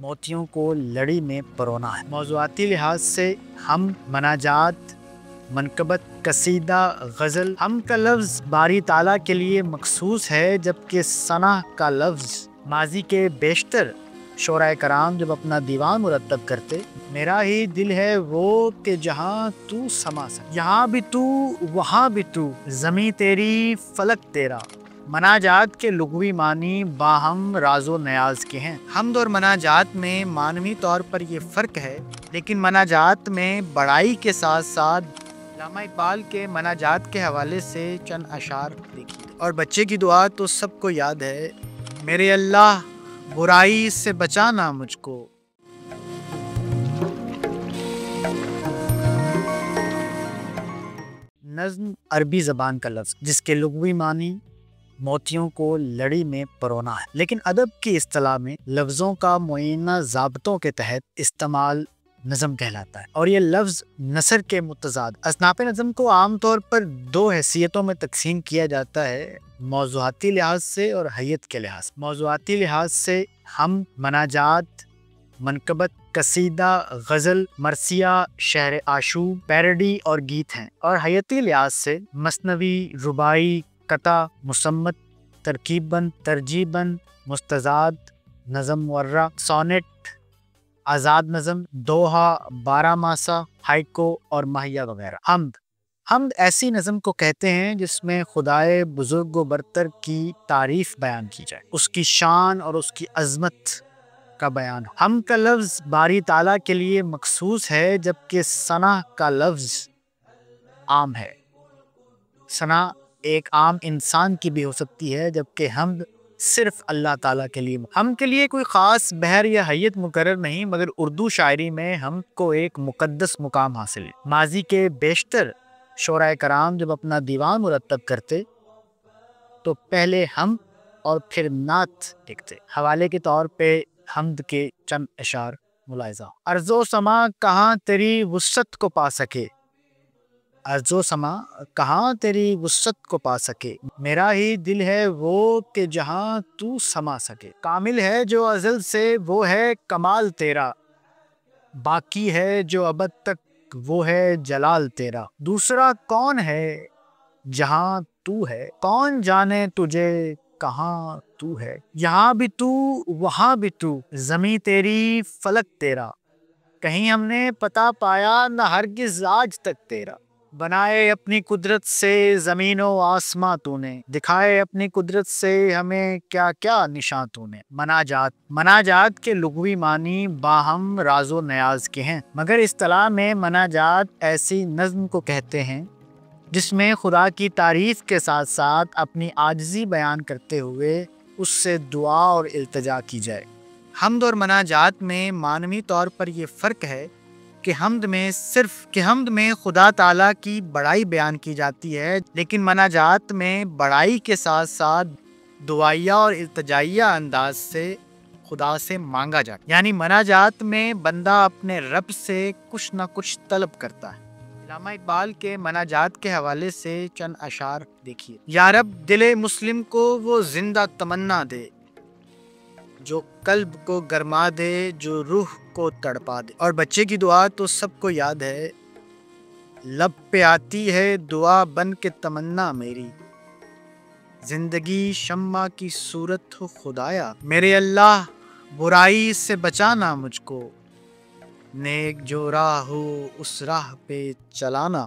موتیوں کو لڑی میں پرونا ہے۔ موضوعاتی لحاظ سے ہم مناجات، منقبت، قصیدہ، غزل، ہم کا لفظ باری تعالیٰ کے لیے مخصوص ہے، جبکہ ثنا کا لفظ ماضی کے بیشتر شعراء کرام جب اپنا دیوان مرتب کرتے، میرا ہی دل ہے وہ کہ جہاں تو سما سکے، یہاں بھی تو وہاں بھی تو، زمیں تیری فلک تیرا۔ مناجات کے لغوی معنی باہم راز و نیاز کے ہیں۔ حمد اور مناجات میں معنوی طور پر یہ فرق ہے، لیکن مناجات میں بڑائی کے ساتھ ساتھ علامہ اقبال کے مناجات کے حوالے سے چند اشعار دیکھیے۔ اور بچے کی دعا تو سب کو یاد ہے، میرے اللہ برائی سے بچانا مجھ کو۔ نظم عربی زبان کا لفظ جس کے لغوی معنی موتیوں کو لڑی میں پرونا ہے، لیکن ادب کی اصطلاح میں لفظوں کا معینہ ضابطوں کے تحت استعمال نظم کہلاتا ہے، اور یہ لفظ نثر کے متضاد اصناف نظم کو عام طور پر دو حیثیتوں میں تقسیم کیا جاتا ہے، موضوعاتی لحاظ سے اور حیت کے لحاظ سے۔ موضوعاتی لحاظ سے ہم مناجات، منقبت، قصیدہ، غزل، مرثیہ، شعر آشوب، پیروڈی اور گیت ہیں، اور حیتی لحاظ سے مثنوی، رباعی، قطع، مصمت، ترکیب بند، ترجیب بند، مستزاد، نظم معرہ، سونٹ، آزاد نظم، دوہا، بارہ ماسہ، ہائیکو اور ماہیہ وغیرہ۔ حمد ایسی نظم کو کہتے ہیں جس میں خدائے بزرگ و برتر کی تعریف بیان کی جائے، اس کی شان اور اس کی عظمت کا بیان ہو۔ حمد کا لفظ باری تعالیٰ کے لیے مخصوص ہے، جبکہ ثنا کا لفظ عام ہے۔ ثنا ایک عام انسان کی بھی ہو سکتی ہے، جبکہ حمد صرف اللہ تعالیٰ کے لیے۔ حمد کے لیے کوئی خاص بحر یا حیت مقرر نہیں، مگر اردو شاعری میں حمد کو ایک مقدس مقام حاصل ہے۔ ماضی کے بیشتر شعراء کرام جب اپنا دیوان مرتب کرتے تو پہلے حمد اور پھر نعت لکھتے۔ حوالے کے طور پہ حمد کے چند اشعار ملاحظہ۔ ارض و سما کہاں تیری وسعت کو پا سکے، ارض و سما کہاں تیری وسعت کو پا سکے، میرا ہی دل ہے وہ کہ جہاں تو سما سکے۔ کامل ہے جو ازل سے وہ ہے کمال تیرا، باقی ہے جو ابد تک وہ ہے جلال تیرا۔ دوسرا کون ہے جہاں تو ہے، کون جانے تجھے کہاں تو ہے، یہاں بھی تو وہاں بھی تو، زمیں تیری فلک تیرا۔ کہیں ہم نے پتا پایا نہ ہرگز آج تک تیرا، بنائے اپنی قدرت سے زمین و آسماں تو نے، دکھائے اپنی قدرت سے ہمیں کیا کیا نشاں تو نے۔ مناجات کے لغوی معنی باہم راز و نیاز کے ہیں، مگر اصطلاح میں مناجات ایسی نظم کو کہتے ہیں جس میں خدا کی تعریف کے ساتھ ساتھ اپنی عاجزی بیان کرتے ہوئے اس سے دعا اور التجا کی جائے۔ حمد اور مناجات میں معنوی طور پر یہ فرق ہے کہ حمد میں خدا تعالیٰ کی بڑائی بیان کی جاتی ہے، لیکن مناجات میں بڑائی کے ساتھ ساتھ دعائیہ اور التجائیہ انداز سے خدا سے مانگا جاتا ہے، یعنی مناجات میں بندہ اپنے رب سے کچھ نہ کچھ طلب کرتا ہے۔ علامہ اقبال کے مناجات کے حوالے سے چند اشعار دیکھیے۔ یا رب دل مسلم کو وہ زندہ تمنا دے، جو قلب کو گرما دے، جو روح کو تڑپا دے۔ اور بچے کی دعا تو سب کو یاد ہے، لب پہ آتی ہے دعا بن کے تمنا میری، زندگی شمع کی صورت ہو خدایا، میرے اللہ برائی سے بچانا مجھ کو، نیک جو راہ ہو اس راہ پہ چلانا۔